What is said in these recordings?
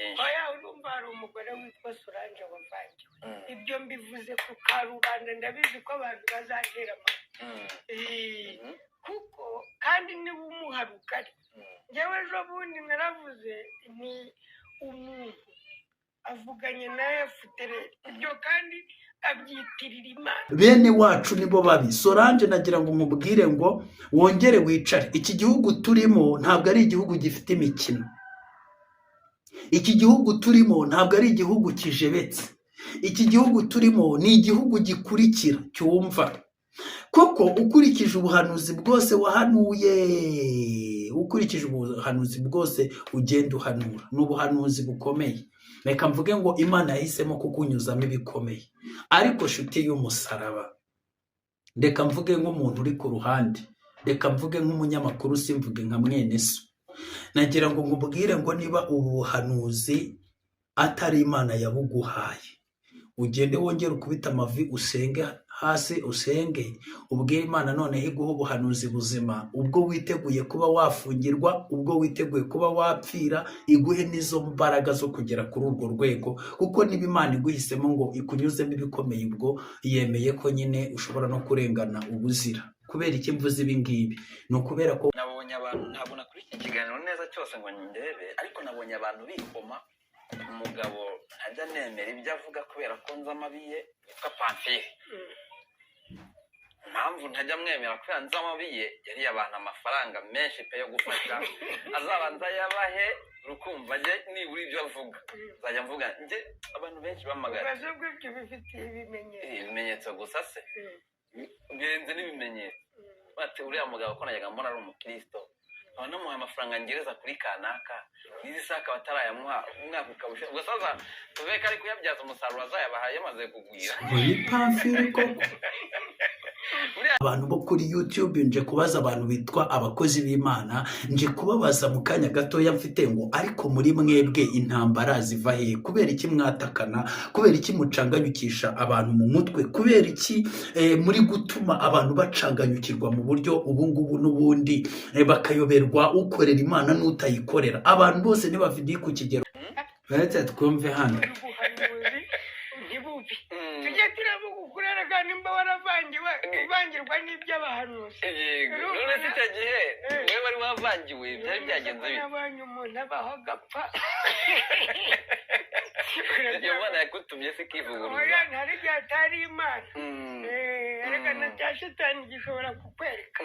byinshi. oya urumva hari umugore witwa Solange wavangiwe. Ibyo mbivuze ku karubanda, ndabizi ko abantu bazantera kuko kandi niba umuharuka ari njyewe ejo bundi naravuze ni umuntu avuganye na FDLR, ibyo kandi abyitirira Imana. Bene wacu nibo babi. Solange nagira ngo mubwire ngo wongere wicare. Iki gihugu turimo ntabwo ari igihugu gifite imikino. Iki gihugu turimo ntabwo ari igihugu kijebetse. Iki gihugu turimo ni igihugu gikurikira cyumva. Koko ukurikije ubuhanuzi bwose wahanuye, ukurikije ubuhanuzi bwose ugenda uhanura, n'ubuhanuzi bukomeye. Reka mvuge ngo Imana yahisemo kukunyuzamo ibikomeye. Ariko shuti y'umusaraba, reka mvuge nk'umuntu uri ku ruhande, reka mvuge nk'umunyamakuru, simvuge nka mwene so. Nagira ngo ngubwire ngo niba ubu buhanuzi atari Imana yabuguhaye, ugende wongere ukubita amavi usenge hasi, usenge ubwire Imana noneho iguha ubuhanuzi buzima. Ubwo witeguye kuba wafungirwa, ubwo witeguye kuba wapfira, iguhe n'izo mbaraga zo kugera kuri urwo rwego. Kuko niba Imana iguhisemo ngo ikunyuzemo ibikomeye, ubwo yemeye ko nyine ushobora no kurengana ubuzira. Kubera iki mvuze ibi ngibi? Ni ukubera ko nabonye abantu, ntabwo nakuri iki kiganiro neza cyose ngo ndebe, ariko nabonye abantu bikoma umugabo ntajya nemera ibyo avuga kubera ko nzi amabi ye yitwa Pamphile. Impamvu ntajya mwemera kubera nzi amabi ye, yariye abantu amafaranga menshi pe yo gufasha, azabanza yabahe rukumva njye nibura ibyo avuga nzajya mvuga njye. Abantu benshi bamagana ibibazo bw'ibyo bifite ibimenyetso gusa se birenze n'ibimenyetso. Bati uriya mugabo ko najyaga mbona ari umukristo, nkaba namuhaye amafaranga ngereza kuri kanaka, n'izi saka batarayamuha umwaka ukabusha, gusa tuve ko ari kuyabyaza umusaruro azayabahaye yamaze kugwira. Oyi Pamphile koko. Abantu bo kuri YouTube nje kubaza abantu bitwa abakozi b'Imana, nje kubabaza mu kanya gatoya mfite ngo ariko muri mwebwe intambara ziva he? Kubera iki mwatakana? Kubera iki mucanganyukisha abantu mu mutwe? Kubera iki muri gutuma abantu bacanganyukirwa mu buryo ubungubu n'ubundi bakayoberwa ukorera Imana n'utayikorera? Abantu bose ntibafite ku kigero. Baretse twumve hano. Tujye turavuga ukurara kandi mba waravangiwe, uvangirwa n'iby'abahanuzi. None se icyo gihe wowe wari wavangiwe byari byagenze bite? Nabonye umuntu abaho agapfa. Igihe Imana yagutumye se kivuguruza. Oya ntari igihe atari Imana. Ariko na cya shitani gishobora kukwereka.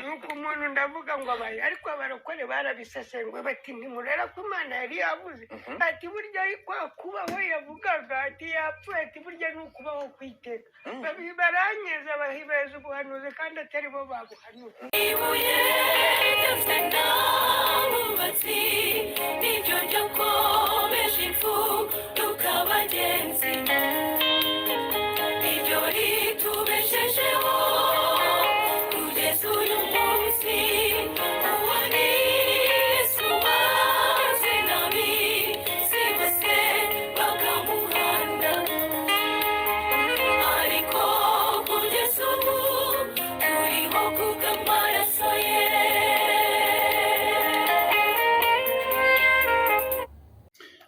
Nuko umuntu ndavuga ngo abaye, ariko abarokore barabisesenguye bati ntimurera ko Imana yari yavuze. Ati burya kwa kubaho yavugaga, ati yapfuye, ati burya ni ukubaho kwiteka. Baranyeza bahibeza ubuhanuzi kandi atari bo babuhanuza. Ibuye ryose n'abubatsi niryo ryo komesha impfu tukabagenzi, niryo ritubeshejeho kugeza uyu munsi. Uwo ni Yesu waze n'ab'isi bose bakamuhanda, ariko kugeza ubu turiho kubw'amaraso ye.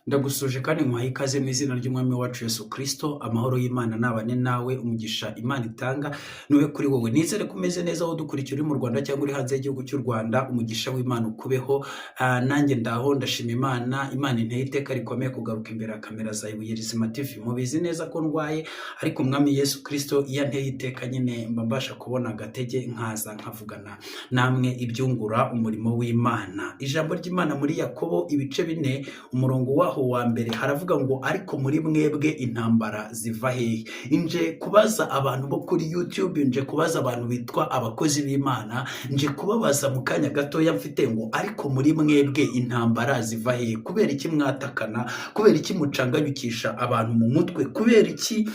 Ndagusuje kandi nkwaye ikaze mu izina ry'Umwami wacu Yesu Kristo. Amahoro y'Imana nabane nawe, umugisha Imana itanga nube kuri wowe. Nizere ko umeze neza aho dukurikira uri mu Rwanda cyangwa uri hanze y'igihugu cy'u Rwanda. Umugisha w'Imana ukubeho. Nanjye ndaho ndashima Imana. Imana inteye iteka rikomeye kugaruka imbere ya kamera za Ibuye Rizima TV. Mubizi neza ko ndwaye, ariko Umwami Yesu Kristo iyo anteye iteka nyine mbasha kubona agatege nkaza nkavugana namwe ibyungura umurimo w'Imana. Ijambo ry'Imana muri Yakobo ibice 4 umurongo waho wa mbere haravuga ngo ariko muri mwebwe intambara ziva hehe? Nje kubaza abantu bo kuri YouTube, nje kubaza abantu bitwa abakozi b'Imana, nje kubabaza mu kanya gatoya mfite ngo ariko muri mwebwe intambara ziva hehe? Kubera iki mwatakana? Kubera iki mucanganyukisha abantu mu mutwe? Kubera iki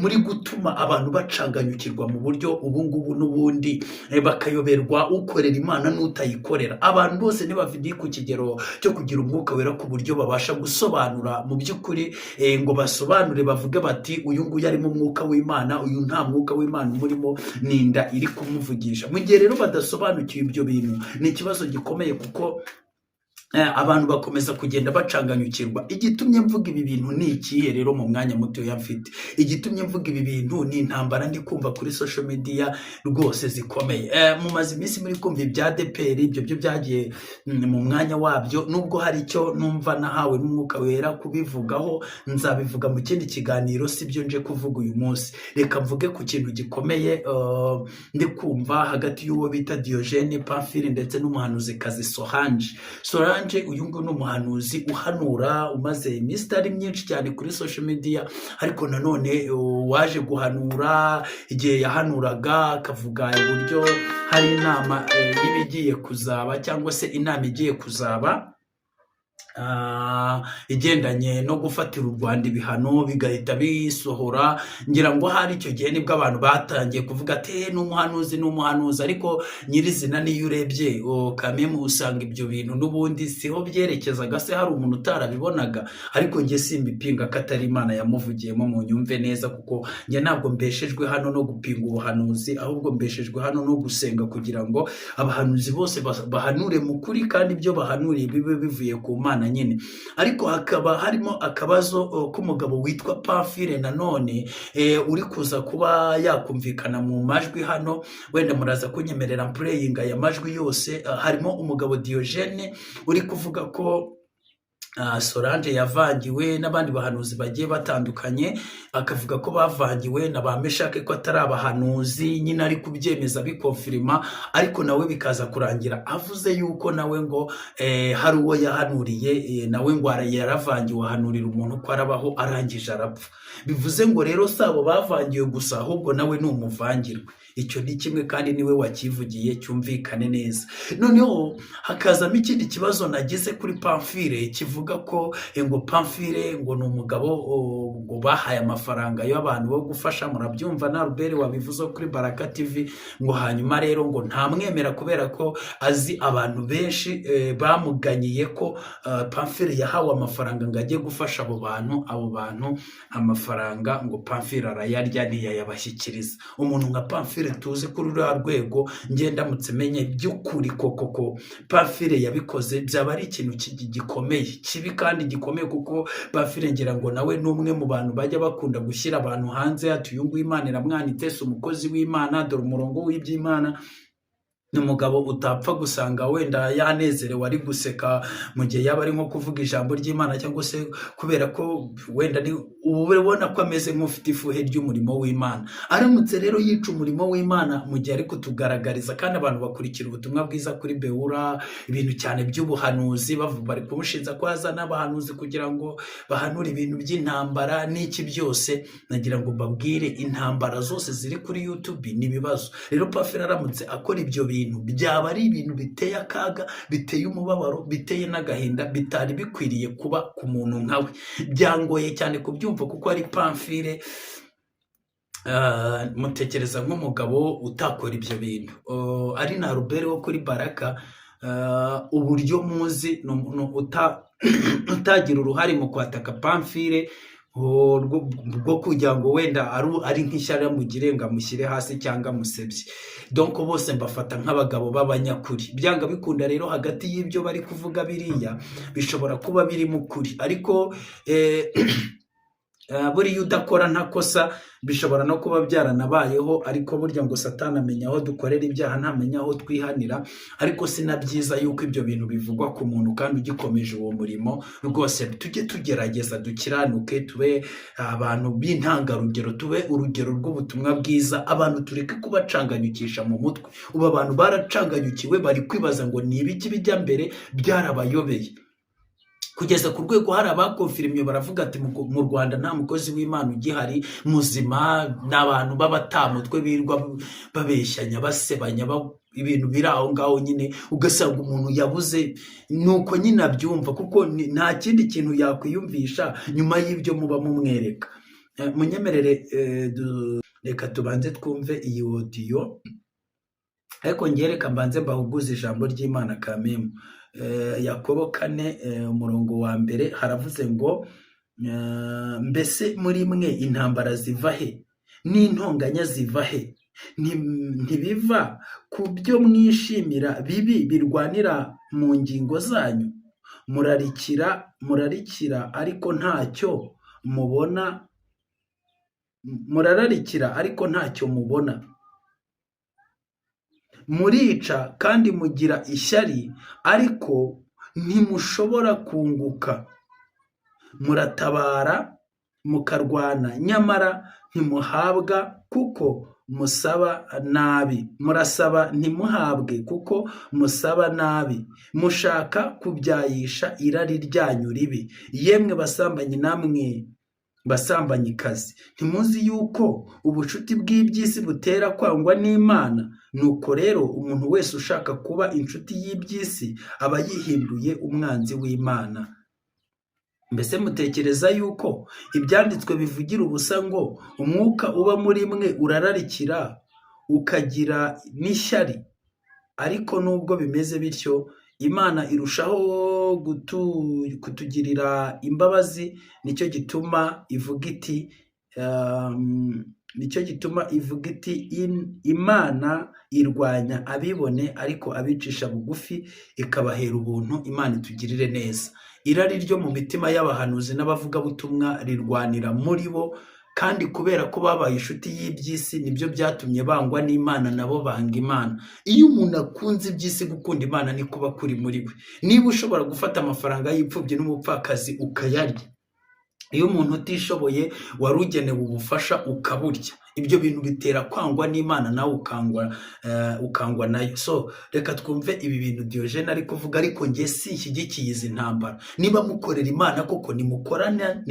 muri gutuma abantu bacanganyukirwa mu buryo ubungubu n'ubundi bakayoberwa ukorera Imana n'utayikorera? Abantu bose ntibafite ku kigero cyo kugira umwuka wera ku buryo babasha gusobanura mu by'ukuri, ngo basobanure bavuge bati uyu nguyu arimo umwuka w'Imana, uyu nta mwuka w'Imana umurimo, ninda iri kumuvugisha. Mu gihe rero badasobanukiwe ibyo bintu, ni ikibazo gikomeye, kuko abantu bakomeza kugenda bacanganyukirwa. Igitumye mvuga ibi bintu ni ikihe rero mu mwanya muto mfite? Igitumye mvuga ibi bintu ni intambara ndi kumva kuri social media rwose zikomeye. Mumaze iminsi muri kumva ibya ADEPR, ibyo byo byagiye mu mwanya wabyo, nubwo hari icyo numva nahawe n'umwuka wera kubivugaho, nzabivuga mu kindi kiganiro, sibyo nje kuvuga uyu munsi. Reka mvuge ku kintu gikomeye ndi kumva hagati y'uwo bita Diogene Pamphile ndetse n'umuhanuzi kazi Solange. Uyu nguyu ni umuhanuzi uhanura umaze iminsi itari myinshi cyane kuri social media, ariko nanone waje guhanura igihe yahanuraga akavuga uburyo hari inama y'ibigiye kuzaba, cyangwa se inama igiye kuzaba igendanye no gufatira u Rwanda ibihano bigahita bisohora. Ngira ngo hari icyo gihe nibwo abantu batangiye kuvuga ati ni umuhanuzi, ariko nyirizina niyo urebye kameme usanga ibyo bintu n'ubundi siho byerekezaga. Se hari umuntu utarabibonaga? Ariko njye simbipinga ko atari Imana yamuvugiyemo, mu nyumve neza, kuko njye ntabwo mbeshejwe hano no gupinga ubuhanuzi, ahubwo mbeshejwe hano no gusenga kugira ngo abahanuzi bose bahanure mu kuri, kandi ibyo bahanuriye bibe bivuye ku Mana nyine. Ariko hakaba harimo akabazo k'umugabo witwa Pamphile nanone uri kuza kuba yakumvikana mu majwi hano. Wenda muraza kunyemerera playing aya majwi yose. Harimo umugabo Diogene uri kuvuga ko Solange yavangiwe n'abandi bahanuzi bagiye batandukanye, akavuga ko bavangiwe na ba Meshake, ko atari abahanuzi nyine, ari kubyemeza bikonfirima, ariko nawe bikaza kurangira avuze yuko nawe ngo hari uwo yahanuriye nawe ngo yaravangiwe, ahanurira umuntu ko arabaho arangije arapfa. Bivuze ngo rero sabo bavangiwe gusa, ahubwo nawe ni umuvangirwe. Icyo ni kimwe kandi niwe wakivugiye, cyumvikane neza. Noneho hakazamo ikindi kibazo nagize kuri Pamphile kivuga ko ngo Pamphile ngo ni umugabo ngo bahaye amafaranga y'abantu bo gufasha. Murabyumva na Albert wabivuze kuri Baraka TV, ngo hanyuma rero ngo ntamwemera kubera ko azi abantu benshi bamuganyiye ko Pamphile yahawe amafaranga ngo ajye gufasha abo bantu amafaranga ngo Pamphile arayarya ntiyayabashyikiriza. Umuntu nka Pamphile tuzi kuri rwa rwego, ndamutse menye by'ukuri koko Pamphile yabikoze, byaba ari ikintu gikomeye, kibi kandi gikomeye, kuko Pamphile ngira ngo nawe ni umwe mu bantu bajya bakunda gushyira abantu hanze, ati uyu nguyu Imana iramwanitse, si umukozi w'Imana, dore umurongo w'iby'Imana. Ni umugabo utapfa gusanga wenda yanezerewe ari guseka mu gihe yaba ari nko kuvuga ijambo ry'Imana, cyangwa se kubera ko wenda ubona ko ameze nk'ufite ifuhe ry'umurimo w'Imana. Aramutse rero yica umurimo w'Imana mu gihe ari kutugaragariza, kandi abantu bakurikira ubutumwa bwiza kuri Beura, ibintu cyane by'ubuhanuzi, bari kumushinja ko azana abahanuzi kugira ngo bahanure ibintu by'intambara n'iki byose. Nagira ngo mbabwire, intambara zose ziri kuri YouTube ni ibibazo. Rero Pamphile aramutse akora ibyo bintu, byaba ari ibintu biteye akaga, biteye umubabaro, biteye n'agahinda, bitari bikwiriye kuba ku muntu nkawe. Byangoye cyane kubyumva kuko ari Pamphile. Mutekereza nk'umugabo utakora ibyo bintu. Ari na Albert wo kuri Baraka, uburyo muzi utagira uruhare mu kwataka Pamphile rwo kugira ngo wenda ari nk'ishyari mugire ngo amushyire hasi cyangwa amusebye. Donc bose mbafata nk'abagabo b'abanyakuri. Byanga bikunda rero hagati y'ibyo bari kuvuga biriya bishobora kuba biri mu kuri, ariko buriya udakora ntakosa, bishobora no kuba byaranabayeho, ariko burya ngo Satani amenya aho dukorera ibyaha, ntamenya aho twihanira. Ariko sinabyiza yuko ibyo bintu bivugwa ku muntu kandi ugikomeje uwo murimo. Rwose tujye tugerageza dukiranuke, tube abantu b'intangarugero, tube urugero rw'ubutumwa bwiza. Abantu tureke kubacanganyukisha mu mutwe. Ubu abantu baracanganyukiwe, bari kwibaza ngo ni ibiki bijya mbere, byarabayobeye kugeza ku rwego hari abakonfirimye baravuga ati mu Rwanda nta mukozi w'Imana ugihari muzima, n'abantu b'abatamutwe birwa babeshyanya, basebanya, ibintu biri aho ngaho nyine. Ugasanga umuntu yabuze nuko nyine abyumva, kuko nta kindi kintu yakwiyumvisha nyuma y'ibyo muba mumwereka. Munyemerere reka tubanze twumve iyi audio, ariko ngereka mbanze mbahuguze ijambo ry'Imana kamemu. Yakobo 4 umurongo wa mbere haravuze ngo mbese muri mwe intambara ziva he n'intonganya ziva he? Ntibiva ku byo mwishimira bibi birwanira mu ngingo zanyu? murarikira ariko ntacyo mubona, murararikira ariko ntacyo mubona, murica kandi mugira ishyari ariko ntimushobora kunguka, muratabara mukarwana nyamara ntimuhabwa kuko musaba nabi, murasaba ntimuhabwe kuko musaba nabi, mushaka kubyayisha irari ryanyu ribi. Yemwe basambanyi namwe basambanyikazi, ntimuzi yuko ubucuti bw'iby'isi butera kwangwa n'Imana? Nuko rero umuntu wese ushaka kuba inshuti y'iby'isi aba yihinduye umwanzi w'Imana. Mbese mutekereza yuko ibyanditswe bivugira ubusa ngo umwuka uba muri mwe urararikira ukagira n'ishyari? Ariko nubwo bimeze bityo, Imana irushaho kutugirira imbabazi, nicyo gituma ivuga iti Imana irwanya abibone ariko abicisha bugufi ikabahera ubuntu. Imana itugirire neza. Irari ryo mu mitima y'abahanuzi n'abavugabutumwa rirwanira muri bo, kandi kubera ko babaye inshuti y'iby'isi nibyo byatumye bangwa n'Imana nabo banga Imana. Iyo umuntu akunze iby'isi, gukunda Imana ni kuba kuri muri we. Niba ushobora gufata amafaranga y'imfubyi n'umupfakazi ukayarya, iyo umuntu utishoboye wari ugenewe ubufasha ukaburya, ibyo bintu bitera kwangwa n'Imana, nawe ukangwa nayo. So reka twumve ibi bintu Diogene ari kuvuga, ariko njye sinshyigikiye izi ntambara. Niba mukorera Imana koko, nimukorane,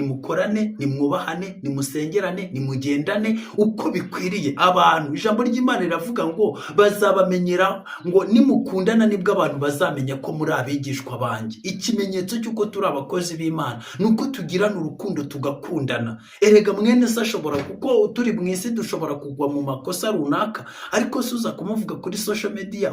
nimwubahane, nimusengerane, nimugendane uko bikwiriye. Abantu, ijambo ry'Imana riravuga ngo bazabamenyera, ngo nimukundana nibwo abantu bazamenya ko muri abigishwa banjye. Ikimenyetso cy'uko turi abakozi b'Imana ni uko tugirana urukundo tugakundana. Erega mwene se ashobora, kuko turi mu isi dushobora kugwa mu makosa runaka, ariko suza kumuvuga kuri social media,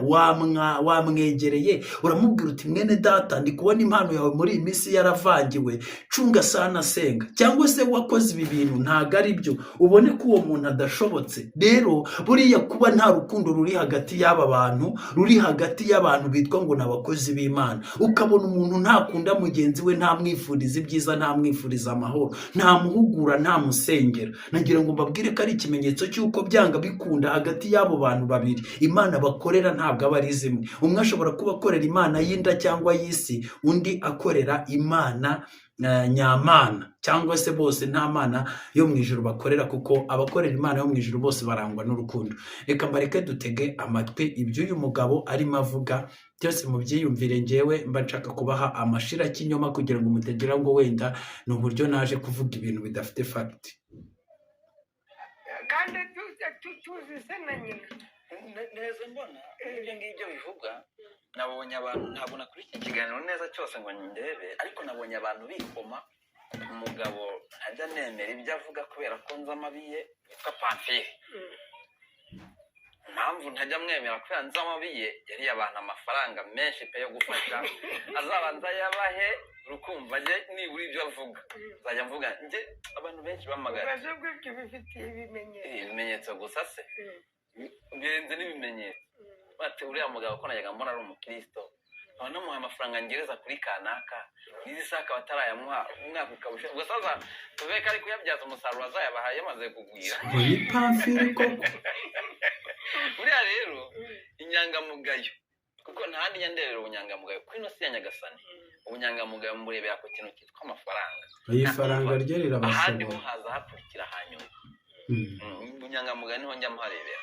wamwegereye uramubwira uti mwene data, ndi kubona impano yawe muri iyi minsi yaravangiwe, cunga sana senga. Cyangwa se wakoze ibi bintu ntago ari byo, ubone ko uwo muntu adashobotse. Rero buriya kuba nta rukundo ruri hagati y'aba bantu, ruri hagati y'abantu bitwa ngo n'abakozi b'Imana, ukabona umuntu ntakunda mugenzi we, ntamwifuriza ibyiza, ntamwifuriza amahoro, ntamuhugura, ntamusengera, nagira ngo mbabwire ko ari ikimenyetso cy'uko byanga bikunda hagati y'abo bantu babiri Imana bakorera ntabwo aba ari zimwe. Umwe ashobora kuba akorera Imana y'inda cyangwa y'isi, undi akorera Imana nyamana, cyangwa se bose nta mana yo mu ijuru bakorera, kuko abakorera Imana yo mu ijuru bose barangwa n'urukundo. Reka mbareke dutege amatwi ibyo uyu mugabo arimo avuga, byose mu byiyumvire. Njyewe mba nshaka kubaha amashira kinyoma kugira ngo mutegera ngo wenda ni uburyo naje kuvuga ibintu bidafite fact. kandi tuzi se na nyina neza. Mbona ibyo ngibyo bivuga, nabonye abantu, ntabwo nakuri iki kiganiro neza cyose ngo ndebe, ariko nabonye abantu bikoma umugabo ajya nemera ibyo avuga kubera ko nzi amabi ye yitwa Pamphile. Impamvu ntajya mwemera kubera nzi amabi ye, yariye abantu amafaranga menshi pe yo gufasha, azabanza yabahe rukumva njye nibura ibyo avuga, nzajya mvuga njye abantu benshi bamagana. ibibazo bw'ibyo bifitiye ibimenyetso gusa se, birenze n'ibimenyetso. Bati uriya mugabo ko najyaga mbona ari umukristo, nkaba namuhaye amafaranga ngereza kuri kanaka, n'izi saka batarayamuha, umwaka ukabusha, gusa tuvuge ko ari kuyabyaza umusaruro azayabahaye yamaze kugwira. Ni Pamphile koko. Buriya rero inyangamugayo, kuko ntahandi nyanderera ubunyangamugayo kuri ino si ya Nyagasani. Ubunyangamugayo murebera ku kintu cyitwa amafaranga. Iyi faranga ryo rirabasaba, ahandi ho haza hakurikira hanyuma. Ubunyangamugayo niho njya muharebera,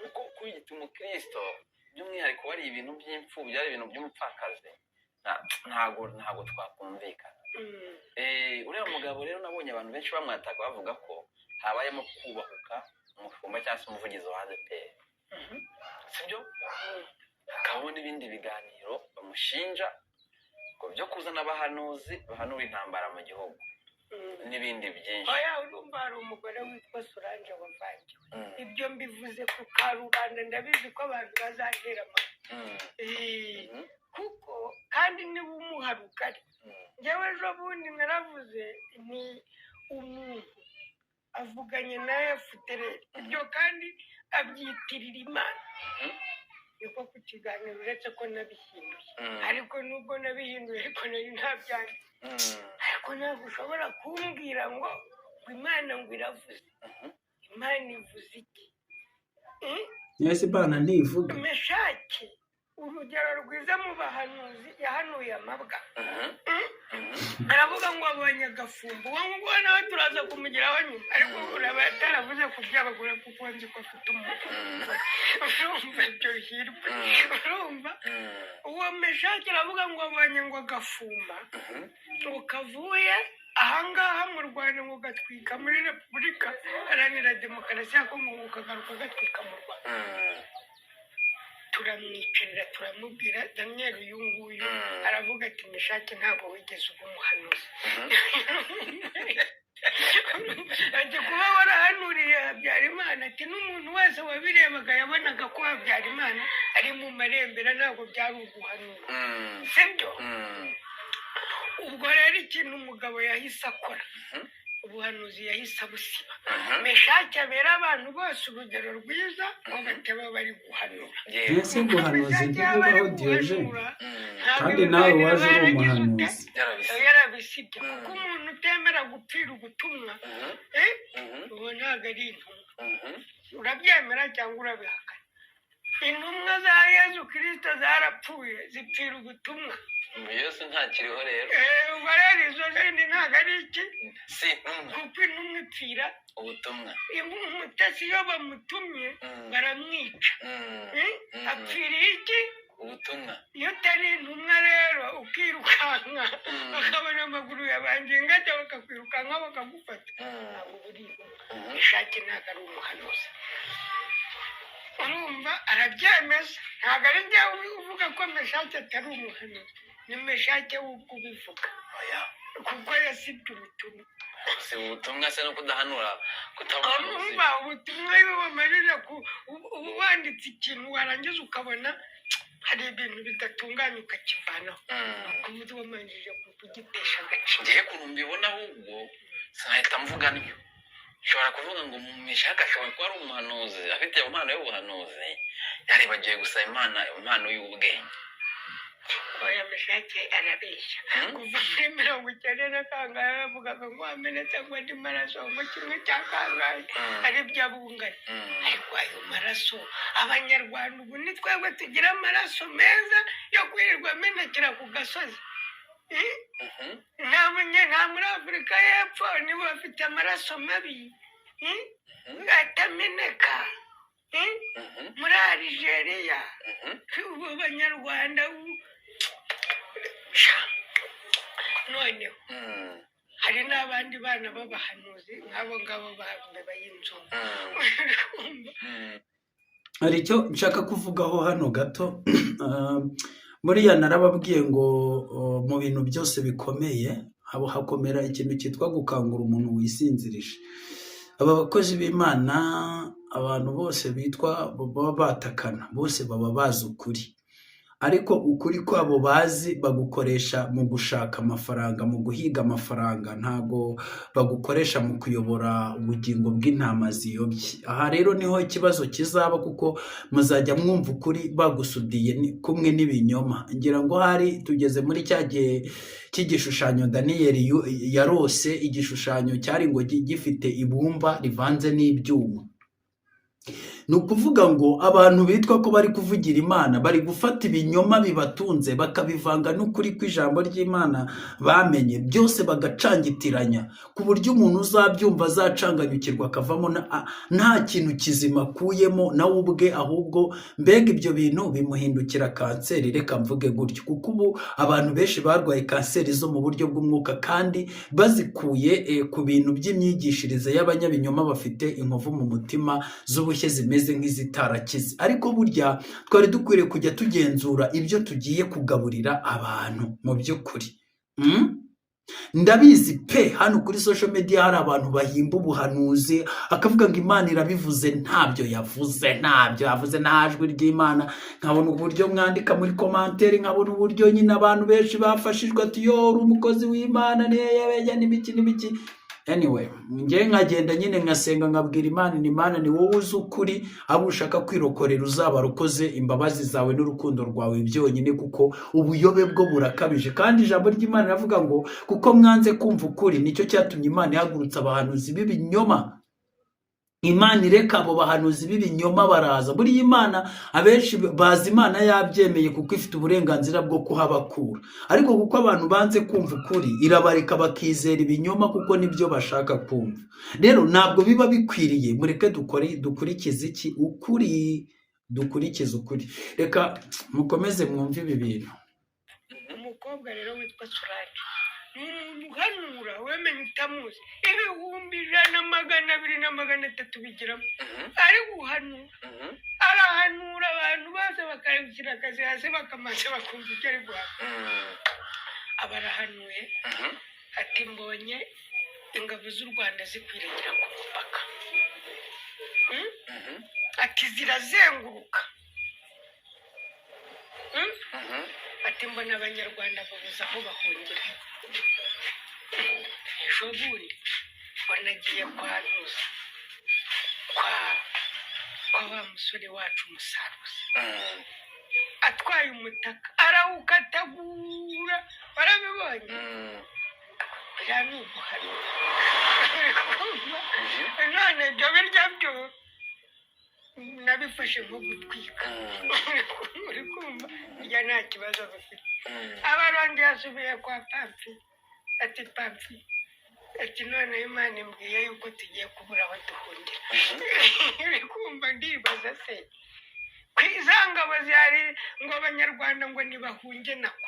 kuko kwiyita umukristo by'umwihariko wari ibintu by'imfubyi, ari ibintu by'umupfakazi, ntago twakumvikana. Uriya mugabo rero nabonye abantu benshi bamwataka bavuga ko habayemo kubahuka umushumba cyangwa se umuvugizi wa ADEPR, sibyo? Hakabaho n'ibindi biganiro bamushinja ngo byo kuzana abahanuzi bahanura intambara mu gihugu n'ibindi byinshi. oya urumva hari umugore witwa Solange wavangiwe. Ibyo mbivuze ku karubanda, ndabizi ko abantu bazantera amatwi. Kuko kandi niba umuharuka ari njyewe ejo bundi naravuze ni umuntu avuganye na FDL, ibyo kandi abyitirira Imana. niko ku kiganiro uretse ko nabihinduye ariko nubwo nabihinduye ariko nari ntabyanditse ariko ntabwo ushobora kumbwira ngo imana ngo iravuze imana ivuze iki Yesu Imana ntivuga. Meshaki urugero rwiza mu bahanuzi yahanuye amabwa aravuga ngo abonye agafumbo uwo nguwo nawe turaza kumugeraho nyuma ariko uraba ataravuze ku by'abagore kuko nzi ko afite umuntu urumva ibyo hirwe urumva uwo Meshaki aravuga ngo abonye ngo agafumba ngo kavuye ahangaha mu Rwanda ngo gatwika muri Repubulika Iharanira Demokarasi ya Kongo ngo kagaruka gatwika mu Rwanda turamwicarira turamubwira Daniel uyu nguyu aravuga ati Meshaki ntabwo wigeze uba umuhanuzi ati kuba warahanuriye Habyarimana ati n'umuntu wese wabirebaga yabonaga ko Habyarimana ari mu marembera ntabwo byari uguhanura sibyo ubwo rero ikintu umugabo yahise akora ubuhanuzi yahise abusiba Meshaki abera abantu bose urugero rwiza ngo bataba bari guhanura Yesu guhanuzi ntibibaho Diogene kandi nawe waje uri umuhanuzi yarabisibye kuko umuntu utemera gupfira ubutumwa ubu ntabwo ari intumwa urabyemera cyangwa urabihakana intumwa za Yesu Kristo zarapfuye zipfira ubutumwa Yesu ntakiriho rero ubwo rero izo zindi ntabwo ari iki si intumwa kuko intumwa ipfira ubutumwa umutasi iyo bamutumye baramwica apfiriye iki ubutumwa iyo utari intumwa rero ukirukanka bakabona amaguru yabanje ingajya bakakwirukanka bakagufata ntabwo buri Meshaki ntabwo ari umuhanuzi urumva arabyemeza ntabwo ari njye uvuga ko Meshaki atari umuhanuzi ni Meshaki w'ubwo ubivuga kuko yasibye ubutumwa si ubutumwa se no kudahanura urumva ubutumwa iyo wamarira wanditse ikintu warangiza ukabona hari ibintu bidatunganye ukakivanaho kuko wamanjije kugitesha agaciro ngiye kuntu mbibona ahubwo sinahita mvuga ntyo nshobora kuvuga ngo Meshaki ashobora kuba ari umuhanuzi afite impano y'ubuhanuzi yaribagiwe gusaba impano y'ubwenge oya Meshaki arabeshya kuva muri 90 kangahe bavugaga ngo amenetse ngo andi maraso ngo kimwe cya kangahe ari byabungana ariko ayo maraso abanyarwanda ubu ni twebwe tugira amaraso meza yo kwirirwa amenekera ku gasozi nta muri Afurika y'Epfo nibo bafite amaraso mabi atameneka muri Algeria ubu abanyarwanda noneho hari n'abandi bana b'abahanuzi nk'abo ngabo bambeba y'inzoga hari icyo nshaka kuvugaho hano gato buriya narababwiye ngo mu bintu byose bikomeye haba hakomera ikintu cyitwa gukangura umuntu wisinzirije aba bakozi b'Imana abantu bose bitwa baba batakana bose baba bazi ukuri ariko ukuri kwabo bazi bagukoresha mu gushaka amafaranga mu guhiga amafaranga ntago bagukoresha mu kuyobora ubugingo bw'intama ziyobye aha rero niho ikibazo kizaba kuko muzajya mwumva ukuri bagusudiye kumwe n'ibinyoma ngira ngo hari tugeze muri cya gihe cy'igishushanyo Daniel yarose igishushanyo cyari ngo gifite ibumba rivanze n'ibyuma ni ukuvuga ngo abantu bitwa ko bari kuvugira Imana bari gufata ibinyoma bibatunze bakabivanga n'ukuri kw'ijambo ry'Imana bamenye byose bagacangitiranya ku buryo umuntu uzabyumva azacanganyukirwa akavamo nta kintu kizima akuyemo nawe ubwe ahubwo mbega ibyo bintu bimuhindukira kanseri reka mvuge gutyo kuko ubu abantu benshi barwaye kanseri zo mu buryo bw'umwuka kandi bazikuye ku bintu by'imyigishirize y'abanyabinyoma bafite inkovu mu mutima z'ubushye zimeze nk'izitarakize ariko burya twari dukwiriye kujya tugenzura ibyo tugiye kugaburira abantu mu by'ukuri ndabizi pe hano kuri social media hari abantu bahimba ubuhanuzi akavuga ngo Imana irabivuze ntabyo yavuze nta jwi ry'Imana nkabona uburyo mwandika muri commentaire nkabona uburyo nyine abantu benshi bafashijwe ati yo uri umukozi w'Imana n'ibiki anyway njye nkagenda nyine nkasenga nkabwira Imana, ni Imana ni wowe uzi ukuri, abo ushaka kwirokorera uzabarokoze, imbabazi zawe n'urukundo rwawe byonyine, kuko ubuyobe bwo burakabije. Kandi ijambo ry'Imana riravuga ngo kuko mwanze kumva ukuri nicyo cyatumye Imana ihagurutsa abahanuzi b'ibinyoma. Imana ireka abo bahanuzi b'ibinyoma baraza. Buriya Imana abenshi bazi Imana yabyemeye kuko ifite uburenganzira bwo kuhabakura, ariko kuko abantu banze kumva ukuri irabareka bakizera ibinyoma kuko nibyo bashaka kumva. Rero ntabwo biba bikwiriye, mureke dukurikize iki? Ukuri, dukurikize ukuri. Reka mukomeze mwumve ibi bintu. umukobwa rero witwa Solange ni umuntu uhanura wemenya utamuzi, 1,200,300 bigiramo ari guhanura. Arahanura abantu bose bakabishyira akazi hasi bakamaze bakumva ibyo ari guhanura. Aba arahanuye ati mbonye ingabo z'u Rwanda zikwiragira ku mupaka, ati zirazenguruka, ati mbona abanyarwanda babuze aho bahungira. Ejo bundi wanagiye kwanuza kwa wa musore wacu Musaruzi, atwaye umutaka arawukatagura, barabibonye. Biriya ni uguhanura. None ibyo birya byo nabifashe nko gutwika. Uri kumva irya nta kibazo bafite. Abarundi yasubiye kwa Pamfi, ati Pamfi, ati none Imana imbwiye yuko tugiye kubura aho duhungira. Uri kumva ndibaza se kwizangabo zihari ngo abanyarwanda ngo ntibahunge nako.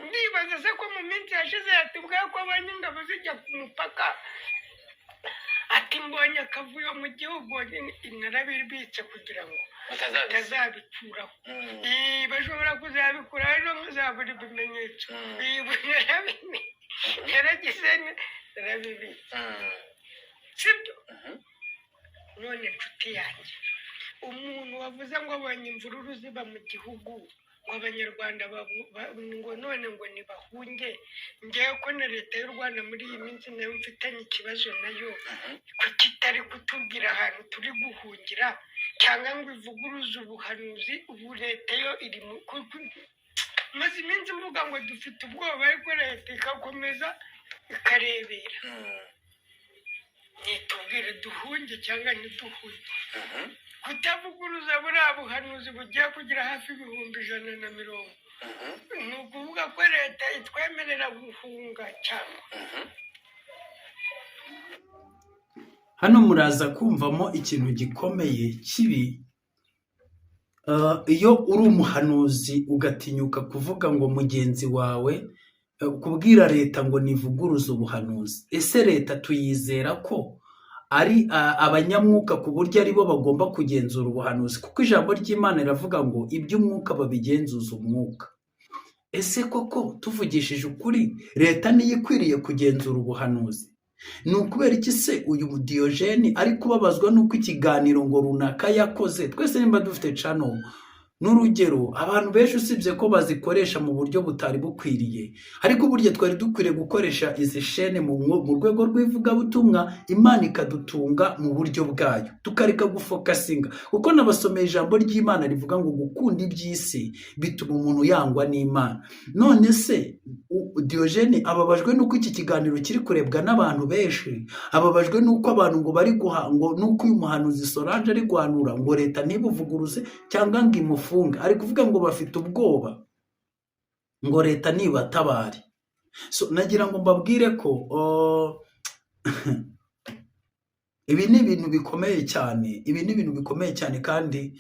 Ndibaza se ko mu minsi yashize yatubwiye ko abanyingabo zijya ku mupaka, ati mbonye akavuyo mu gihugu narabibitse kugira ngo batazabikuraho. Bashobora kuzabikuraho ejo muzabura ibimenyetso. Yaragize narabibitse, sibyo? None nshuti yanjye, umuntu wavuze ngo abonye imvururu ziba mu gihugu, ngo abanyarwanda ngo none ngo ntibahunge, ngewe ko na leta y'u Rwanda muri iyi minsi nayo mfitanye ikibazo nayo, kuko itari kutubwira ahantu turi guhungira cyangwa ngo ivuguruze ubuhanuzi. Ubu leta yo iri maze iminsi mvuga ngo dufite ubwoba, ariko leta igakomeza ikarebera. Nitubwire duhunge cyangwa ntiduhunge. Kutavuguruza buriya buhanuzi bugiye kugira hafi 150. Ni ukuvuga ko leta itwemerera guhunga cyangwa. Hano muraza kumvamo ikintu gikomeye kibi. Iyo uri umuhanuzi ugatinyuka kuvuga ngo mugenzi wawe, kubwira leta ngo nivuguruze ubuhanuzi. Ese leta tuyizera ko ari abanyamwuka ku buryo aribo bagomba kugenzura ubuhanuzi? Kuko ijambo ry'Imana riravuga ngo iby'umwuka babigenzuza umwuka. Ese koko tuvugishije ukuri leta niyo ikwiriye kugenzura ubuhanuzi? Ni ukubera iki se uyu Diyogeni ari kubabazwa n'uko ikiganiro ngo runaka yakoze? Twese nimba dufite channel n'urugero, abantu benshi usibye ko bazikoresha mu buryo butari bukwiriye, ariko burya twari dukwiriye gukoresha izi shene mu rwego rw'ivugabutumwa, Imana ikadutunga mu buryo bwayo, tukareka gufokasinga. Kuko nabasomeye ijambo ry'Imana rivuga ngo gukunda iby'isi bituma umuntu yangwa n'Imana. None se Diyogeni ababajwe n'uko iki kiganiro kiri kurebwa n'abantu benshi, ababajwe n'uko abantu ngo bari ngo n'uko uyu muhanuzi Solange ari guhanura ngo leta ntibuvuguruze cyangwa ngo imufunga. Ari kuvuga ngo bafite ubwoba ngo leta nibatabare. So nagira ngo mbabwire ko ibi ni ibintu bikomeye cyane, ibi ni ibintu bikomeye cyane, kandi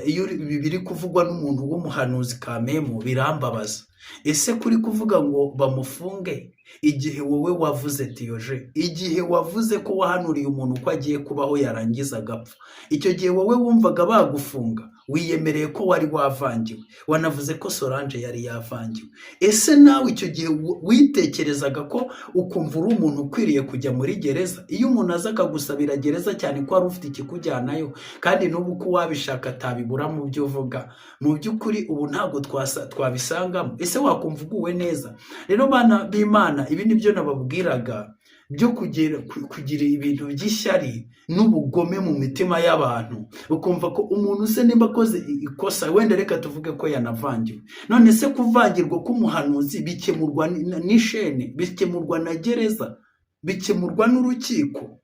iyo biri kuvugwa n'umuntu w'umuhanuzi kamemo birambabaza. Ese kuri kuvuga ngo bamufunge igihe wowe wavuze Diyoje, igihe wavuze ko wahanuriye umuntu ko agiye kubaho yarangiza agapfa, icyo gihe wowe wumvaga bagufunga? Wiyemereye ko wari wavangiwe, wanavuze ko Solange yari yavangiwe. Ese nawe icyo gihe witekerezaga ko ukumva uri umuntu ukwiriye kujya muri gereza? Iyo umuntu aza akagusabira gereza cyane ko wari ufite ikikujyanayo, kandi n'ubu ko wabishaka atabibura mu byo uvuga, mu by'ukuri ubu ntabwo twabisangamo. Ese wakumva uguwe neza? Rero bana b'Imana, ibi nibyo nababwiraga, byo kugira ibintu by'ishyari n'ubugome mu mitima y'abantu, ukumva ko umuntu se nimba akoze ikosa wenda reka tuvuge ko yanavangiwe, none se kuvangirwa k'umuhanuzi bikemurwa n'ishene, bikemurwa na gereza, bikemurwa n'urukiko?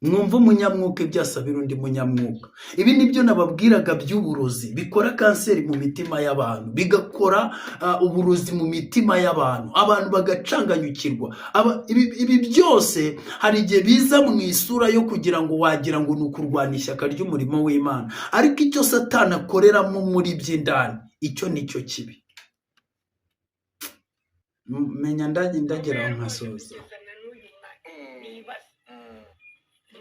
Mwumva umunyamwuka ibyo asabira undi munyamwuka. Ibi nibyo nababwiraga by'uburozi bikora kanseri mu mitima y'abantu, bigakora uburozi mu mitima y'abantu, abantu bagacanganyukirwa. Ibi byose hari igihe biza mu isura yo kugira ngo wagira ngo ni ukurwanya ishyaka ry'umurimo w'Imana, ariko icyo Satani akoreramo muri by'indani, icyo nicyo kibi. Menya ndageraho nkasoza.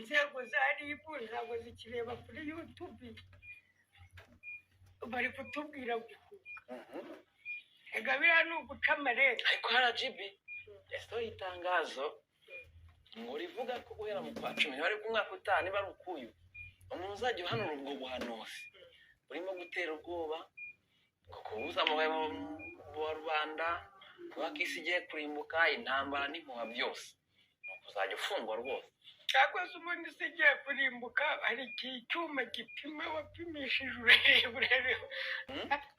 Inzego za RIB ntabwo zikireba kuri YouTube, bari kutubwira gufunga. Ega biriya ni uguca amarembo. ariko RGB yasohoye itangazo ngo rivuga ko guhera mu kwa 10 bari kumwaka utaha niba ari ukuyu umuntu uzajya uhanura ubwo buhanuzi burimo gutera ubwoba ngo kubuza amahwemo wa rubanda, kuba kisi igiye kurimbuka, intambara n'impuha byose uzajya ufungwa rwose. Cyakoze ubundi se igiye kurimbuka hari icyuma gipima wapimishije uburebure.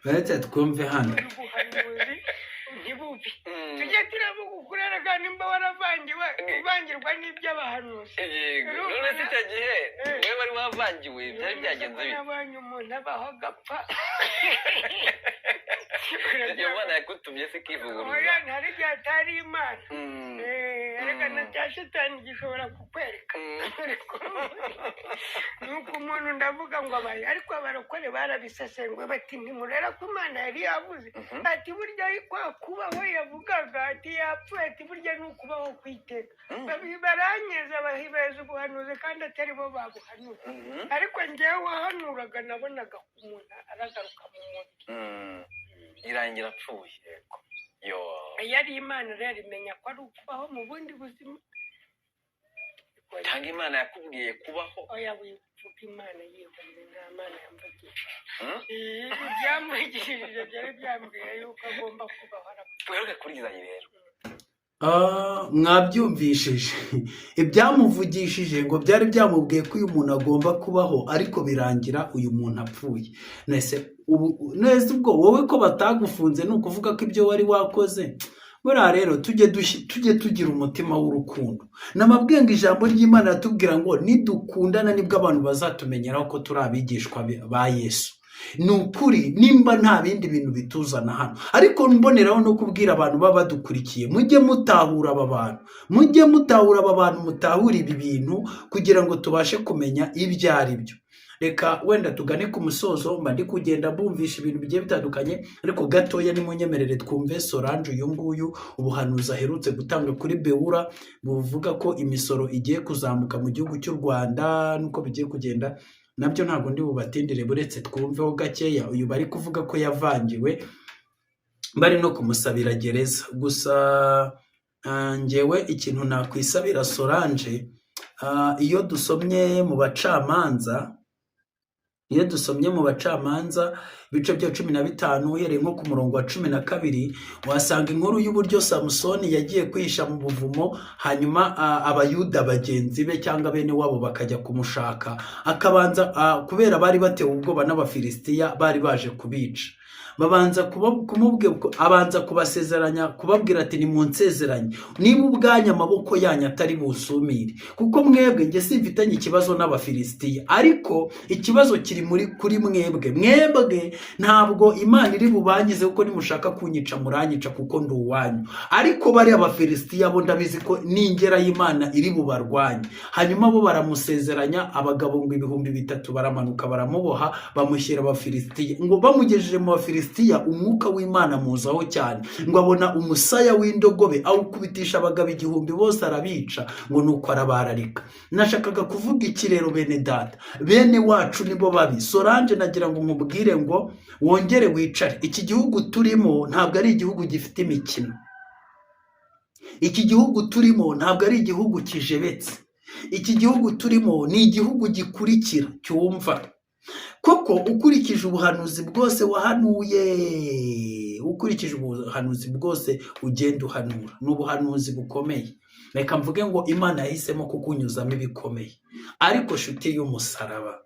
Baretse twumve hano. Ubuhanuzi ntibubi. Tujye turavuga ukuraraga nimba waravangiwe, uvangirwa n'iby'abahanuzi. None se icyo gihe wewe wari wavangiwe byari byagenze bite? Nabonye umuntu abaho agapfa. Igihe Imana yakutumye se kivuguruza. Oya ntari igihe atari Imana. Ariko na cya Shitani gishobora kukwereka. Nuko umuntu ndavuga ngo abaye, ariko abarokore barabisesenguye bati ntimurera ko Imana yari yavuze. Ati burya kubaho yavugaga, ati yapfuye, ati burya ni ukubaho kwiteka. Baranyeza bahibeza ubuhanuzi kandi atari bo babuhanuza. Ariko njyewe wahanuraga nabonaga umuntu aragaruka mu mutwe. Irangira apfuye. Yo. Yari Imana rero imenya ko ari ukubaho mu bundi buzima. Tanga Imana yakubwiye kubaho. Oya wivuga Imana yibonye nta Mana yamvugisha. Byamwigishije byari byambwiye yuko agomba kubaho. Tweruke kuri Izayi rero. Mwabyumvishije ibyamuvugishije ngo byari byamubwiye ko uyu muntu agomba kubaho, ariko birangira uyu muntu apfuye. Nese ubwo wowe ko batagufunze ni ukuvuga ko ibyo wari wakoze. Buriya rero tujye tugira umutima w'urukundo. Namabwiye ngo ijambo ry'Imana ratubwira ngo nidukundana nibwo abantu bazatumenyeraho ko turi abigishwa ba Yesu. Ni ukuri nimba nta bindi bintu bituzana hano, ariko mboneraho no kubwira abantu baba badukurikiye, mujye mutahura aba bantu, mutahura ibi bintu kugira ngo tubashe kumenya ibyo ari byo. Reka wenda tugane ku musozo, mba ndi kugenda bumvisha ibintu bigiye bitandukanye, ariko gatoya nimunyemerere twumve Solange uyu nguyu ubuhanuzi aherutse gutanga kuri Beura buvuga ko imisoro igiye kuzamuka mu gihugu cy'u Rwanda nuko bigiye kugenda. Nabyo ntabwo ndi bubatindire, buretse twumveho gakeya. Uyu bari kuvuga ko yavangiwe, bari no kumusabira gereza. Gusa njyewe ikintu nakwisabira Solange, iyo dusomye mu bacamanza ibice bya 15 uhereye nko ku murongo wa 12 wasanga inkuru y'uburyo Samusoni yagiye kwihisha mu buvumo, hanyuma abayuda bagenzi be cyangwa bene wabo bakajya kumushaka, akabanza kubera bari batewe ubwoba n'Abafilisitiya bari baje kubica. Babanza abanza kubasezeranya, kubabwira ati nimunsezeranye niba ubwanya amaboko yanyu atari busumire, kuko mwebwe nge simfitanye ikibazo n'Abafilisitiya, ariko ikibazo kiri kuri mwebwe ntabwo Imana iri bubangize kuko nimushaka kunyica muranyica kuko ndi uwanyu, ariko bari Abafilisitiya bo ndabizi ko ningera y'Imana iri bubarwanye. Hanyuma bo baramusezeranya, abagabo ngo 3,000 baramanuka baramuboha bamushyira Abafilisitiya. Ngo bamugejeje mu Bafilisitiya umwuka w'Imana muzaho cyane, ngo abona umusaya w'indogobe awukubitisha abagabo 1,000 bose arabica, ngo nuko arabararika. Nashakaga kuvuga iki rero bene data, bene wacu nibo babi. Solange nagira ngo mubwire ngo wongere wicare. Iki gihugu turimo ntabwo ari igihugu gifite imikino. Iki gihugu turimo ntabwo ari igihugu kijebetse. Iki gihugu turimo ni igihugu gikurikira cyumva. Koko ukurikije ubuhanuzi bwose wahanuye ukurikije ubuhanuzi bwose ugenda uhanura, ni ubuhanuzi bukomeye. Reka mvuge ngo Imana yahisemo kukunyuzamo ibikomeye, ariko nshuti y'umusaraba,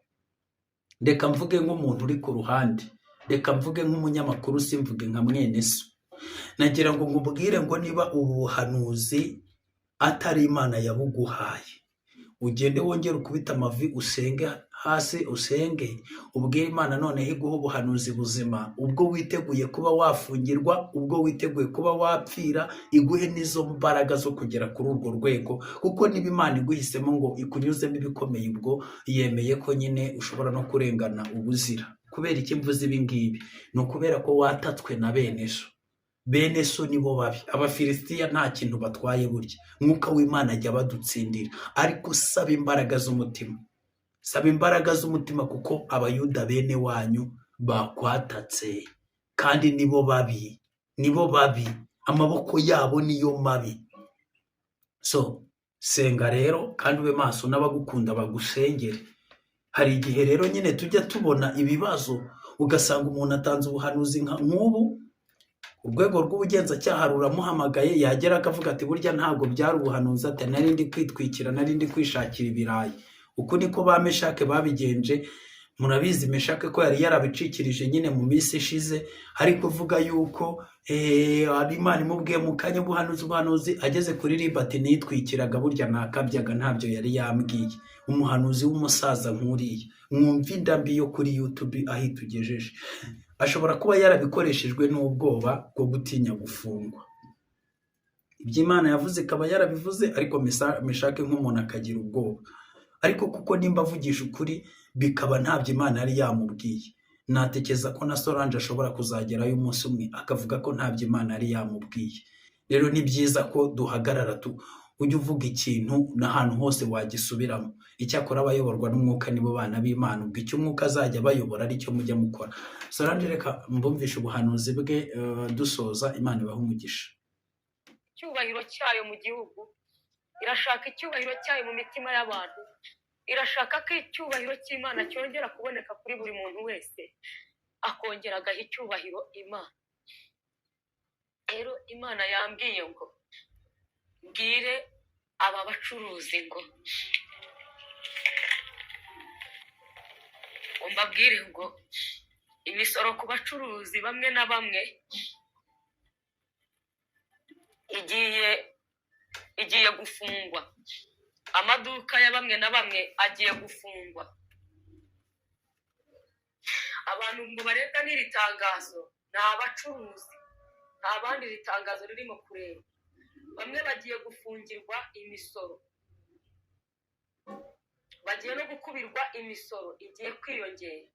reka mvuge nk'umuntu uri ku ruhande, reka mvuge nk'umunyamakuru, simvuge nka mwene so. Nagira ngo ngubwire ngo niba ubu buhanuzi atari Imana yabuguhaye, ugende wongere ukubita amavi, usenge hasi, usenge ubwire Imana noneho iguha ubuhanuzi buzima, ubwo witeguye kuba wafungirwa, ubwo witeguye kuba wapfira, iguhe n'izo mbaraga zo kugera kuri urwo rwego. Kuko niba Imana iguhisemo ngo ikunyuzemo ibikomeye, ubwo yemeye ko nyine ushobora no kurengana ubuzira. Kubera iki mvuze ibi ngibi? Ni ukubera ko watatswe na bene so. Bene so nibo babi. Abafilisitiya nta kintu batwaye burya, Mwuka w'Imana ajya badutsindira, ariko saba imbaraga z'umutima, saba imbaraga z'umutima, kuko abayuda bene wanyu bakwatatse, kandi nibo babi, nibo babi, amaboko yabo niyo mabi. So senga rero, kandi ube maso, n'abagukunda bagusengere. Hari igihe rero nyine tujya tubona ibibazo, ugasanga umuntu atanze ubuhanuzi nk'ubu, urwego rw'ubugenzacyaha ruramuhamagaye, yagera akavuga ati burya ntabwo byari ubuhanuzi, ati nari ndi kwitwikira, nari ndi kwishakira ibirayi. Uko niko ba Meshake babigenje. Murabizi Meshake ko yari yarabicikirije nyine mu minsi ishize, ari kuvuga yuko Imana imubwiye mu kanya ubuhanuzi, ageze kuri riba ati nitwikiraga, burya nakabyaga, ntabyo yari yambwiye. Umuhanuzi w'umusaza nk'uriya, mwumva indambi yo kuri YouTube aho itugejeje. Ashobora kuba yarabikoreshejwe n'ubwoba bwo gutinya gufungwa. Iby'Imana yavuze ikaba yarabivuze, ariko Meshake nk'umuntu akagira ubwoba. Ariko kuko nimba avugisha ukuri, bikaba ntabyo Imana yari yamubwiye, natekereza ko na Solange ashobora kuzagerayo umunsi umwe akavuga ko ntabyo Imana yari yamubwiye. Rero ni byiza ko duhagarara, ujye uvuga ikintu n'ahantu hose wagisubiramo. Icyakora abayoborwa n'umwuka nibo bana b'Imana, ubwo icyo umwuka azajya bayobora aricyo mujya mukora. Solange reka mbumvishe ubuhanuzi bwe dusoza. Imana ibahe umugisha. Icyubahiro cyayo mu gihugu, irashaka icyubahiro cyayo mu mitima y'abantu, irashaka ko icyubahiro cy'Imana cyongera kuboneka kuri buri muntu wese, akongera agaha icyubahiro Imana. Rero Imana yambwiye ngo mbwire aba bacuruzi ngo mbabwire ngo imisoro ku bacuruzi bamwe na bamwe igiye gufungwa. Amaduka ya bamwe na bamwe agiye gufungwa. Abantu ngo barebwa n'iri tangazo ni abacuruzi, nta bandi iri tangazo ririmo kureba. Bamwe bagiye gufungirwa imisoro, bagiye no gukubirwa imisoro igiye kwiyongera.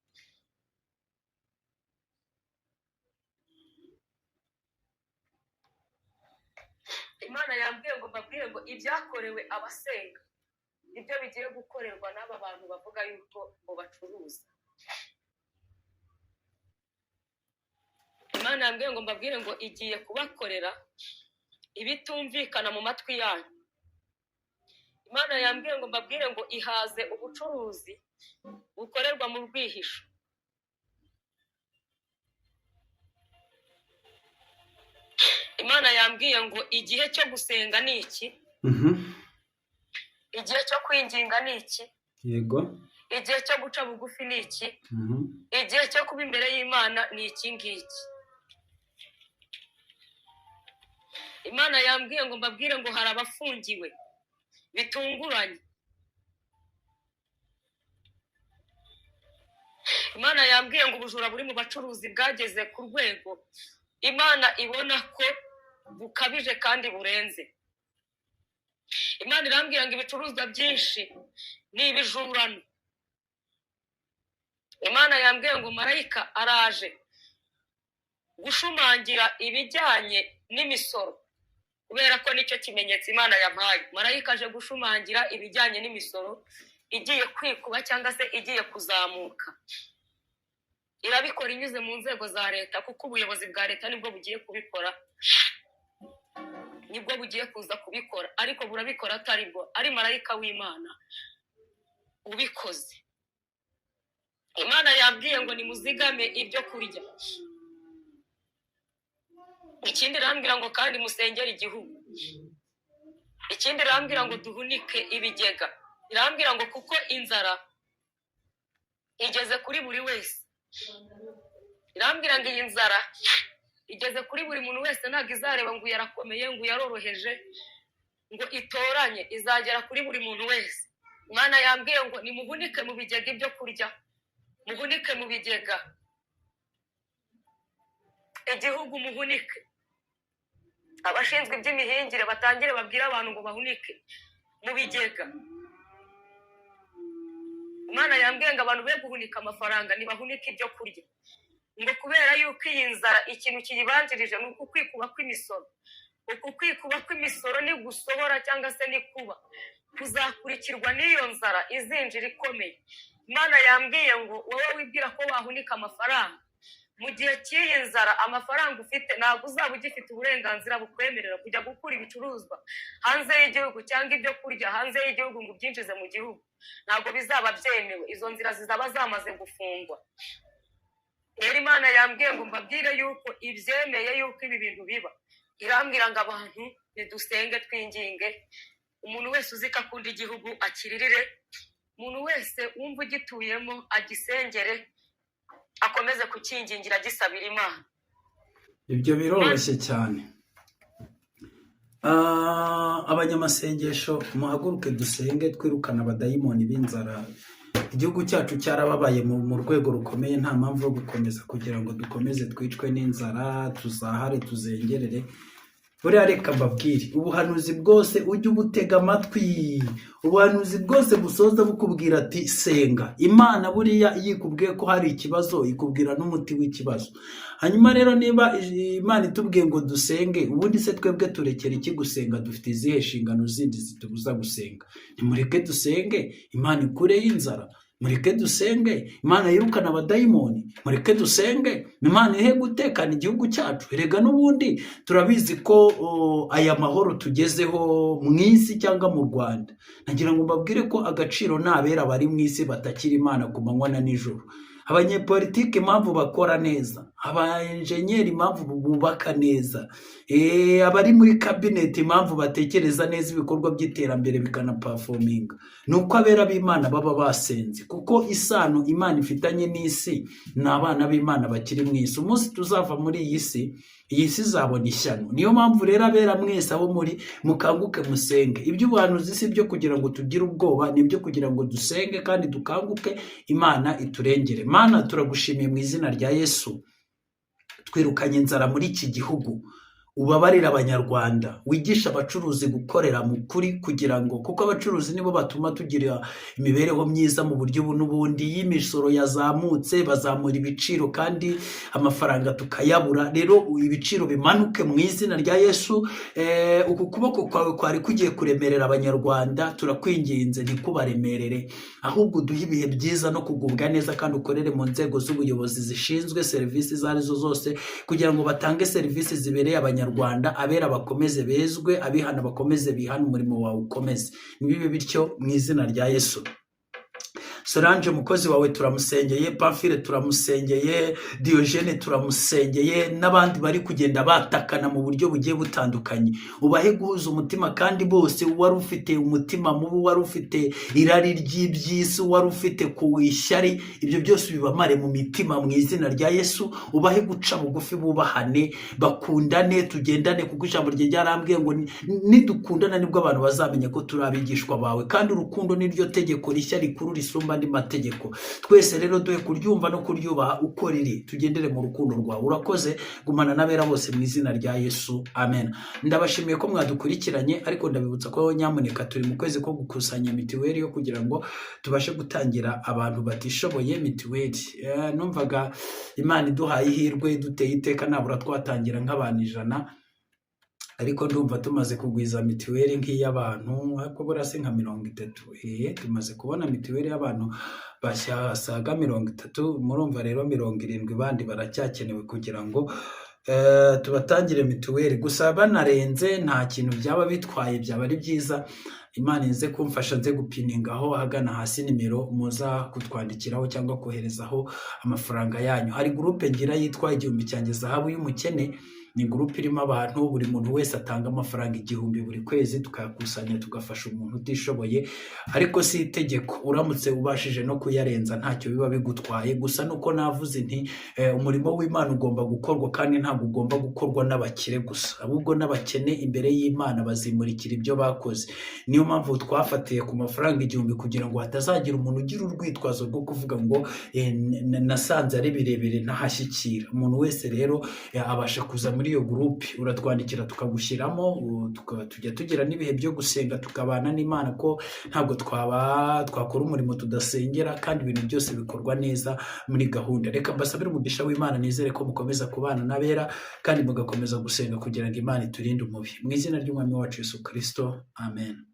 Imana yambwiye ngo mbabwire ngo ibyakorewe abasenga nibyo bigiye gukorerwa n'aba bantu bavuga yuko ngo bacuruza. Imana yambwiye ngo mbabwire ngo igiye kubakorera ibitumvikana mu matwi yanyu. Imana yambwiye ngo mbabwire ngo ihaze ubucuruzi bukorerwa mu rwihisho. Imana yambwiye ngo igihe cyo gusenga ni iki? Igihe cyo kwinginga ni iki? Yego. Igihe cyo guca bugufi ni iki? Igihe cyo kuba imbere y'Imana ni iki ngiki. Imana yambwiye ngo mbabwire ngo hari abafungiwe bitunguranye. Imana yambwiye ngo ubujura buri mu bacuruzi bwageze ku rwego Imana ibona ko bukabije kandi burenze. Imana irambwira ngo ibicuruzwa byinshi ni ibijurano. Imana yambwiye ngo marayika araje gushumangira ibijyanye n'imisoro, kubera ko nicyo kimenyetso Imana yampaye. Marayika aje gushumangira ibijyanye n'imisoro igiye kwikuba cyangwa se igiye kuzamuka. Irabikora inyuze mu nzego za leta, kuko ubuyobozi bwa leta nibwo bugiye kubikora, nibwo bugiye kuza kubikora, ariko burabikora atari bwo, ari marayika w'Imana ubikoze. Imana yabwiye ngo nimuzigame ibyo kurya. ikindi irambwira ngo kandi musengere igihugu, ikindi irambwira ngo duhunike ibigega, irambwira ngo kuko inzara igeze kuri buri wese, irambwira ngo iyi nzara igeze kuri buri muntu wese, ntabwo izareba ngo yarakomeye ngo yaroroheje ngo itoranye, izagera kuri buri muntu wese. Umwana yambwiye ngo nimuhunike mu bigega ibyo kurya, muhunike mu bigega igihugu, muhunike. Abashinzwe iby'imihingire batangire babwire abantu ngo bahunike mu bigega. Umwana yambwiye ngo abantu be guhunika amafaranga, ntibahunike ibyo kurya, ngo kubera yuko iyi nzara ikintu kiyibanjirije ni uku kwikuba kw'imisoro. Uku kwikuba kw'imisoro ni gusohora cyangwa se ni kuba kuzakurikirwa n'iyo nzara izinjira ikomeye. Imana yambwiye ngo wowe wibwira ko wahunika amafaranga, mu gihe cy'iyi nzara amafaranga ufite ntabwo uzaba ugifite uburenganzira bukwemerera kujya gukura ibicuruzwa hanze y'igihugu cyangwa ibyo kurya hanze y'igihugu ngo ubyinjize mu gihugu, ntabwo bizaba byemewe. Izo nzira zizaba zamaze gufungwa. Rero Imana yambwiye ngo mbabwire yuko ibyemeye yuko ibi bintu biba. Irambwira ngo abantu nidusenge twinginge, umuntu wese uzi ko akunda igihugu akiririre, umuntu wese wumva ugituyemo agisengere, akomeze kukingingira agisabira Imana. ibyo biroroshye cyane. Abanyamasengesho muhaguruke dusenge twirukana abadayimoni b'inzara. Igihugu cyacu cyarababaye mu rwego rukomeye, nta mpamvu yo gukomeza kugira ngo dukomeze twicwe n'inzara, tuzahare tuzengerere. Buriya reka mbabwire, ubuhanuzi bwose ujye ubutega amatwi, ubuhanuzi bwose busoza bukubwira ati senga. Imana buriya iyo ikubwiye ko hari ikibazo ikubwira n'umuti w'ikibazo. Hanyuma rero niba Imana itubwiye ngo dusenge, ubundi se twebwe turekera iki gusenga? Dufite izihe nshingano zindi zitubuza gusenga? Nimureke dusenge Imana ikureho inzara, mureke dusenge Imana yirukana abadayimoni, mureke dusenge Imana ihe gutekana igihugu cyacu. Erega n'ubundi turabizi ko aya mahoro tugezeho mu isi cyangwa mu Rwanda. Nagira ngo mbabwire ko agaciro n'abera bari mu isi batakira Imana ku manywa na nijoro. Abanyepolitike impamvu bakora neza, abaenjenyeri impamvu bubaka neza, abari muri kabineti impamvu batekereza neza ibikorwa by'iterambere bikanapafominga, ni uko abera b'Imana baba basenze. Kuko isano Imana ifitanye n'isi ni abana b'Imana bakiri mu isi. Umunsi tuzava muri iyi si izabona ishyano. Niyo mpamvu rero abera mwese aho muri mukanguke musenge. Iby'ubuhanuzi si byo kugira ngo tugire ubwoba, ni byo kugira ngo dusenge kandi dukanguke Imana iturengere. Mana turagushimiye mu izina rya Yesu, twirukanye inzara muri iki gihugu. Ubabarira abanyarwanda, wigisha abacuruzi gukorera mu kuri, kugira ngo kuko abacuruzi nibo batuma tugira imibereho myiza mu buryo n'ubundi. Y'imisoro yazamutse bazamura ibiciro kandi amafaranga tukayabura. Rero ibiciro bimanuke mu izina rya Yesu. Uku kuboko kwawe kwari kugiye kuremerera abanyarwanda, turakwinginze ntikubaremerere, ahubwo duhe ibihe byiza no kugubwa neza, kandi ukorere mu nzego z'ubuyobozi zishinzwe serivisi izo arizo zose, kugira ngo batange serivisi zibereye abanyarwanda. Abera bakomeze bezwe, abihana bakomeze bihana, umurimo wawe ukomeze. Nibibe bityo mu izina rya Yesu. Solange umukozi wawe turamusengeye, Pamphile turamusengeye, Diogene turamusengeye, n'abandi bari kugenda batakana mu buryo bugiye butandukanye. Ubahe guhuza umutima, kandi bose wari ufite umutima mubi, wari ufite irari ry'iby'isi, wari ufite kuwishyari, ibyo byose bibamare mu mitima mu izina rya Yesu. Ubahe guca bugufi, bubahane, bakundane, tugendane, kuko ijambo rye ryarambwiye ngo nidukundana nibwo abantu bazamenya ko turi abigishwa bawe, kandi urukundo niryo tegeko rishya rikuru risumba andi mategeko. Twese rero duhe kuryumva no kuryubaha uko riri, tugendere mu rukundo rwawe. Urakoze, gumana n'abera bose mu izina rya Yesu, amen. Ndabashimiye ko mwadukurikiranye, ariko ndabibutsa ko nyamuneka turi mu kwezi ko gukusanya mitiweli, yo kugira ngo tubashe gutangira abantu batishoboye mitiweli. Numvaga Imana iduhaye ihirwe, duteye iteka nabura twatangira nk'abantu 100, ariko ndumva tumaze kugwiza mitiweli nk'iy'abantu ariko burase nka 30. Tumaze kubona mitiweli y'abantu basaga 30. Murumva rero 70 bandi baracyakenewe kugira ngo tubatangire mituweli. Gusa banarenze nta kintu byaba bitwaye, byaba ari byiza. Imana ize kumfasha nze gupiningaho ahagana hasi nimero muza kutwandikiraho cyangwa koherezaho amafaranga yanyu. Hari groupe ngira yitwa igihumbi cyanjye zahabu y'umukene, ni gurupe irimo abantu, buri muntu wese atanga amafaranga 1000 buri kwezi, tukayakusanya tugafasha umuntu utishoboye. Ariko si itegeko, uramutse ubashije no kuyarenza ntacyo biba bigutwaye. Gusa nuko navuze nti umurimo w'Imana ugomba gukorwa, kandi ntabwo ugomba gukorwa n'abakire gusa, ahubwo n'abakene imbere y'Imana bazimurikira ibyo bakoze. Niyo mpamvu twafatiye ku mafaranga 1000 kugira ngo hatazagira umuntu ugira urwitwazo rwo kuvuga ngo nasanze ari birebire ntahashyikira. Umuntu wese rero abasha kuza muri iyo groupe, uratwandikira tukagushyiramo, tujya tugira n'ibihe byo gusenga tukabana n'Imana, ko ntabwo twakora umurimo tudasengera, kandi ibintu byose bikorwa neza muri gahunda. Reka mbasabire umugisha w'Imana, nizere ko mukomeza kubana n'abera kandi mugakomeza gusenga kugira ngo Imana iturinde umubi, mu izina ry'Umwami wacu Yesu Kristo, amen.